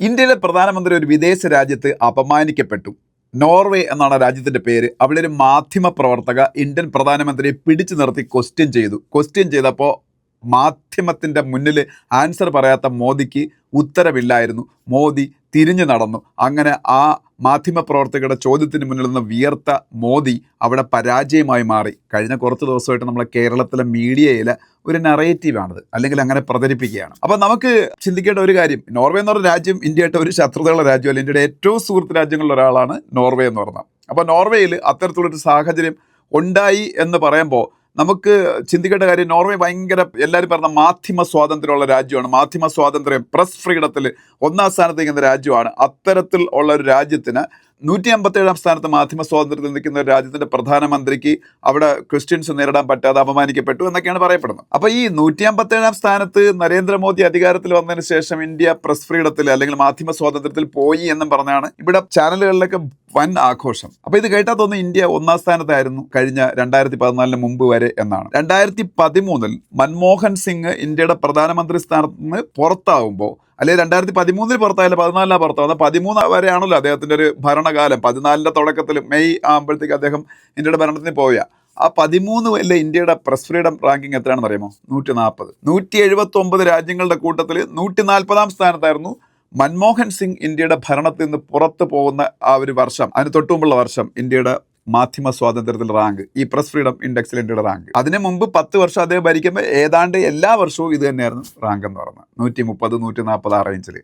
ഇന്ത്യയിലെ പ്രധാനമന്ത്രി ഒരു വിദേശ രാജ്യത്ത് അപമാനിക്കപ്പെട്ടു. നോർവേ എന്നാണ് രാജ്യത്തിന്റെ പേര്. അവിടെ ഒരു മാധ്യമ പ്രവർത്തക ഇന്ത്യൻ പ്രധാനമന്ത്രിയെ പിടിച്ചു നിർത്തി ക്വസ്റ്റ്യൻ ചെയ്തപ്പോൾ മാധ്യമത്തിന്റെ മുന്നിൽ ആൻസർ പറയാത്ത മോദിക്ക് ഉത്തരവില്ലായിരുന്നു. മോദി തിരിഞ്ഞു നടന്നു. അങ്ങനെ ആ മാധ്യമ പ്രവർത്തകരുടെ ചോദ്യത്തിന് മുന്നിൽ നിന്ന് വിയർത്ത മോദി അവിടെ പരാജയമായി മാറി. കഴിഞ്ഞ കുറച്ച് ദിവസമായിട്ട് നമ്മളെ കേരളത്തിലെ മീഡിയയിലെ ഒരു നറേറ്റീവാണിത്, അല്ലെങ്കിൽ അങ്ങനെ പ്രചരിപ്പിക്കുകയാണ്. അപ്പം നമുക്ക് ചിന്തിക്കേണ്ട ഒരു കാര്യം, നോർവേ എന്ന് പറഞ്ഞ രാജ്യം ഇന്ത്യയായിട്ട് ഒരു ശത്രുതയുള്ള രാജ്യമല്ല. ഇന്ത്യയുടെ ഏറ്റവും സുഹൃത്ത് രാജ്യങ്ങളിൽ ഒരാളാണ് നോർവേ എന്ന് പറഞ്ഞത്. അപ്പോൾ നോർവേയിൽ അത്തരത്തിലുള്ളൊരു സാഹചര്യം ഉണ്ടായി എന്ന് പറയുമ്പോൾ നമുക്ക് ചിന്തിക്കേണ്ട കാര്യം, നോർവേ ഭയങ്കര എല്ലാവരും പറഞ്ഞ മാധ്യമ സ്വാതന്ത്ര്യമുള്ള രാജ്യമാണ്. മാധ്യമ സ്വാതന്ത്ര്യം, പ്രസ് ഫ്രീഡത്തിൽ ഒന്നാം സ്ഥാനത്ത് നിൽക്കുന്ന രാജ്യമാണ്. അത്തരത്തിൽ ഉള്ള ഒരു രാജ്യത്തിന് 157 സ്ഥാനത്ത് മാധ്യമ സ്വാതന്ത്ര്യത്തിൽ നിൽക്കുന്ന ഒരു രാജ്യത്തിന്റെ പ്രധാനമന്ത്രിക്ക് അവിടെ ക്രിസ്ത്യൻസ് നേരിടാൻ പറ്റാതെ അപമാനിക്കപ്പെട്ടു എന്നൊക്കെയാണ് പറയപ്പെടുന്നത്. അപ്പോൾ ഈ 157 സ്ഥാനത്ത് നരേന്ദ്രമോദി അധികാരത്തിൽ വന്നതിന് ശേഷം ഇന്ത്യ പ്രസ് ഫ്രീഡത്തിൽ അല്ലെങ്കിൽ മാധ്യമ സ്വാതന്ത്ര്യത്തിൽ പോയി എന്നും പറഞ്ഞാണ് ഇവിടെ ചാനലുകളിലൊക്കെ വൻ ആഘോഷം. അപ്പോൾ ഇത് കേട്ടാൽ തോന്നുന്നു ഇന്ത്യ ഒന്നാം സ്ഥാനത്തായിരുന്നു കഴിഞ്ഞ 2014 മുമ്പ് വരെ എന്നാണ്. 2013 മൻമോഹൻ സിംഗ് ഇന്ത്യയുടെ പ്രധാനമന്ത്രി സ്ഥാനത്ത് നിന്ന് പുറത്താവുമ്പോൾ, അല്ലെങ്കിൽ 2013 പുറത്തായാലും 14 പുറത്താവുന്നത്, 13 വരെയാണല്ലോ അദ്ദേഹത്തിന്റെ ഒരു ഭരണകാലം. 14 തുടക്കത്തിൽ മെയ് ആകുമ്പോഴത്തേക്ക് അദ്ദേഹം ഇന്ത്യയുടെ ഭരണത്തിന് പോയ ആ 13 ഇന്ത്യയുടെ പ്രസ് ഫ്രീഡം റാങ്കിങ് എത്രയാണെന്ന് അറിയാമോ? 140. 179 രാജ്യങ്ങളുടെ കൂട്ടത്തിൽ 140 സ്ഥാനത്തായിരുന്നു മൻമോഹൻ സിംഗ് ഇന്ത്യയുടെ ഭരണത്തിൽ നിന്ന് പുറത്തു പോകുന്ന ആ ഒരു വർഷം. അതിന് തൊട്ടുമുമ്പുള്ള വർഷം ഇന്ത്യയുടെ മാധ്യമ സ്വാതന്ത്ര്യത്തിൽ റാങ്ക്, ഈ പ്രസ് ഫ്രീഡം ഇൻഡെക്സിൽ ഇന്ത്യയുടെ റാങ്ക്. അതിന് മുമ്പ് 10 വർഷം അദ്ദേഹം ഭരിക്കുമ്പോൾ ഏതാണ്ട് എല്ലാ വർഷവും ഇത് തന്നെയായിരുന്നു റാങ്ക് എന്ന് പറയുന്നത്. 130, 140 ആ റേഞ്ചിൽ.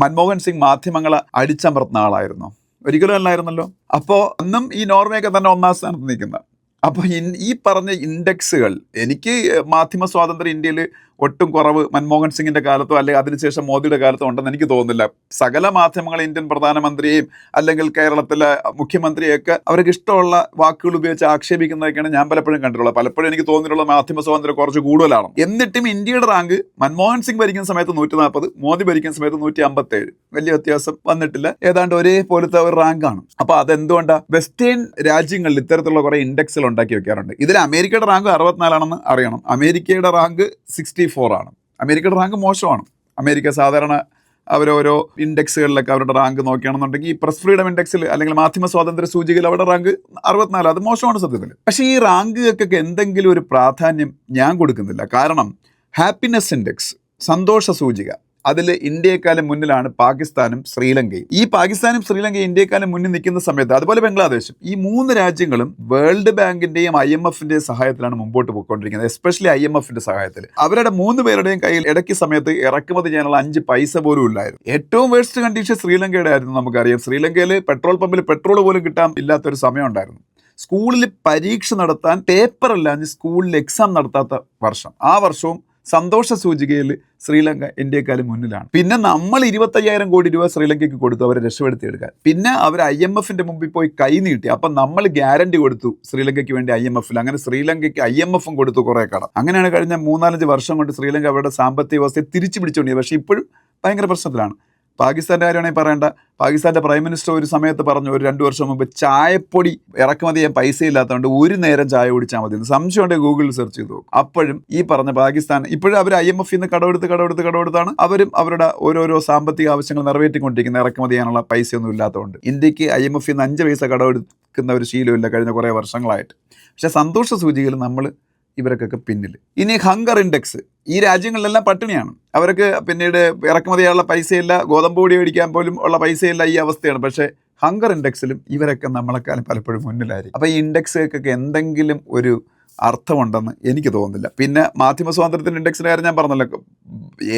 മൻമോഹൻ സിംഗ് മാധ്യമങ്ങളെ അടിച്ചമർത്തുന്ന ആളായിരുന്നു? ഒരിക്കലും അല്ലായിരുന്നല്ലോ. അപ്പോൾ അന്നും ഈ നോർവേയൊക്കെ തന്നെ ഒന്നാം സ്ഥാനത്ത് നിൽക്കുന്ന. അപ്പോൾ ഈ പറഞ്ഞ ഇൻഡെക്സുകൾ, എനിക്ക് മാധ്യമ സ്വാതന്ത്ര്യം ഇന്ത്യയിൽ ഒട്ടും കുറവ് മൻമോഹൻ സിംഗിന്റെ കാലത്തോ അല്ലെങ്കിൽ അതിനുശേഷം മോദിയുടെ കാലത്തോ ഉണ്ടെന്ന് എനിക്ക് തോന്നുന്നില്ല. സകല മാധ്യമങ്ങൾ ഇന്ത്യൻ പ്രധാനമന്ത്രിയെയും അല്ലെങ്കിൽ കേരളത്തിലെ മുഖ്യമന്ത്രിയൊക്കെ അവർക്ക് ഇഷ്ടമുള്ള വാക്കുകൾ ഉപയോഗിച്ച് ആക്ഷേപിക്കുന്നതൊക്കെയാണ് ഞാൻ പലപ്പോഴും കണ്ടിട്ടുള്ളത്. പലപ്പോഴും എനിക്ക് തോന്നിയിട്ടുള്ള മാധ്യമ സ്വാതന്ത്ര്യം കുറച്ച് കൂടുതലാണ്. എന്നിട്ടും ഇന്ത്യയുടെ റാങ്ക് മൻമോഹൻ സിംഗ് ഭരിക്കുന്ന സമയത്ത് 140, മോദി ഭരിക്കുന്ന സമയത്ത് 157. വലിയ വ്യത്യാസം വന്നിട്ടില്ല. ഏതാണ്ട് ഒരേപോലത്തെ ഒരു റാങ്കാണ്. അപ്പോൾ അതെന്തുകൊണ്ടാണ്? വെസ്റ്റേൺ രാജ്യങ്ങളിൽ ഇത്തരത്തിലുള്ള കുറെ ഇൻഡെക്സുകൾ ഉണ്ടാക്കി വെക്കാറുണ്ട്. ഇതിൽ അമേരിക്കയുടെ റാങ്ക് 64 അറിയണം. അമേരിക്കയുടെ റാങ്ക് 64 ആണ്. അമേരിക്കയുടെ റാങ്ക് മോശമാണ്. അമേരിക്ക സാധാരണ അവരോരോ ഇൻഡെക്സുകളിലൊക്കെ അവരുടെ റാങ്ക് നോക്കുകയാണെന്നുണ്ടെങ്കിൽ ഈ പ്രസ് ഫ്രീഡം ഇൻഡെക്സിൽ അല്ലെങ്കിൽ മാധ്യമ സ്വാതന്ത്ര്യ സൂചികയിൽ അവരുടെ റാങ്ക് 64. അത് മോശമാണ് സത്യത്തിൽ. പക്ഷേ ഈ റാങ്കുകൾക്കൊക്കെ എന്തെങ്കിലും ഒരു പ്രാധാന്യം ഞാൻ കൊടുക്കുന്നില്ല. കാരണം ഹാപ്പിനെസ് ഇൻഡെക്സ്, സന്തോഷ സൂചിക, അതിൽ ഇന്ത്യയെക്കാളും മുന്നിലാണ് പാകിസ്ഥാനും ശ്രീലങ്കയും. ഈ പാകിസ്ഥാനും ശ്രീലങ്കയും ഇന്ത്യയെക്കാളും മുന്നിൽ നിൽക്കുന്ന സമയത്ത്, അതുപോലെ ബംഗ്ലാദേശും, ഈ 3 രാജ്യങ്ങളും വേൾഡ് ബാങ്കിന്റെയും IMFന്റെയും സഹായത്തിലാണ് മുമ്പോട്ട് പോയിക്കൊണ്ടിരിക്കുന്നത്. എസ്പെഷ്യലി IMFന്റെ സഹായത്തിൽ. അവരുടെ 3 പേരുടെയും കയ്യിൽ ഇടയ്ക്ക് സമയത്ത് ഇറക്കുമതി ചെയ്യാനുള്ള 5 പൈസ പോലും ഇല്ലായിരുന്നു. ഏറ്റവും വേഴ്സ്റ്റ് കണ്ടീഷൻ ശ്രീലങ്കയുടെ ആയിരുന്നു. നമുക്കറിയാം, ശ്രീലങ്കയിൽ പെട്രോൾ പമ്പിൽ പെട്രോൾ പോലും കിട്ടാൻ ഇല്ലാത്തൊരു സമയം ഉണ്ടായിരുന്നു. സ്കൂളിൽ പരീക്ഷ നടത്താൻ പേപ്പറല്ലാഞ്ഞ് സ്കൂളിൽ എക്സാം നടത്താത്ത വർഷം. ആ വർഷവും സന്തോഷ സൂചികയിൽ ശ്രീലങ്ക ഇന്ത്യയെക്കാളും മുന്നിലാണ്. പിന്നെ നമ്മൾ 25,000 കോടി രൂപ ശ്രീലങ്കയ്ക്ക് കൊടുത്തു അവരെ രക്ഷപ്പെടുത്തിയെടുക്കാൻ. പിന്നെ അവർ IMFന്റെ മുമ്പിൽ പോയി കൈ നീട്ടി. അപ്പം നമ്മൾ ഗ്യാരണ്ടി കൊടുത്തു ശ്രീലങ്കയ്ക്ക് വേണ്ടി IMFൽ. അങ്ങനെ ശ്രീലങ്കയ്ക്ക് IMFും കൊടുത്തു കുറേ കടം. അങ്ങനെയാണ് കഴിഞ്ഞ 3-4 വർഷം കൊണ്ട് ശ്രീലങ്ക അവരുടെ സാമ്പത്തിക വ്യവസ്ഥയെ തിരിച്ചു പിടിച്ചുകൊണ്ടിരുന്നത്. പക്ഷേ ഇപ്പോഴും ഭയങ്കര പ്രശ്നത്തിലാണ്. പാകിസ്ഥാൻ്റെ കാര്യമാണെങ്കിൽ പറയേണ്ട. പാകിസ്ഥാൻ്റെ പ്രൈം മിനിസ്റ്റർ ഒരു സമയത്ത് പറഞ്ഞു, ഒരു 2 വർഷം മുമ്പ്, ചായപ്പൊടി ഇറക്കുമതി ചെയ്യാൻ പൈസ ഇല്ലാത്തതുകൊണ്ട് ഒരു നേരം ചായ കുടിച്ചാൽ മതി. സംശയമുണ്ടെങ്കിൽ ഗൂഗിളിൽ സെർച്ച് ചെയ്തു. അപ്പോഴും ഈ പറഞ്ഞ പാകിസ്ഥാൻ ഇപ്പോഴും അവർ IMFിൽ നിന്ന് കടമെടുത്താണ് അവരും അവരുടെ ഓരോരോ സാമ്പത്തിക ആവശ്യങ്ങൾ നിറവേറ്റിക്കൊണ്ടിരിക്കുന്നത്. ഇറക്കുമതി ചെയ്യാനുള്ള പൈസയൊന്നും ഇല്ലാത്തതുകൊണ്ട്. ഇന്ത്യക്ക് IMFിൽ നിന്ന് 5 പൈസ കടമെടുക്കുന്ന ഒരു ശീലമില്ല കഴിഞ്ഞ കുറേ വർഷങ്ങളായിട്ട്. പക്ഷേ സന്തോഷ സൂചികയിൽ നമ്മൾ ഇവർക്കൊക്കെ പിന്നിൽ. ഇനി ഹങ്കർ ഇൻഡെക്സ്, ഈ രാജ്യങ്ങളിലെല്ലാം പട്ടിണിയാണ്. അവർക്ക് പിന്നീട് ഇറക്കുമതി ചെയ്യാനുള്ള പൈസയില്ല, ഗോതമ്പ് പൊടി മേടിക്കാൻ പോലും ഉള്ള പൈസയില്ല, ഈ അവസ്ഥയാണ്. പക്ഷേ ഹങ്കർ ഇൻഡെക്സിലും ഇവരൊക്കെ നമ്മളെക്കാളും പലപ്പോഴും മുന്നിലായിരിക്കും. അപ്പോൾ ഈ ഇൻഡെക്സുകൾക്കൊക്കെ എന്തെങ്കിലും ഒരു അർത്ഥമുണ്ടെന്ന് എനിക്ക് തോന്നുന്നില്ല. പിന്നെ മാധ്യമ സ്വാതന്ത്ര്യത്തിൻ്റെ ഇൻഡെക്സിൻ്റെ കാര്യം ഞാൻ പറഞ്ഞല്ലോ.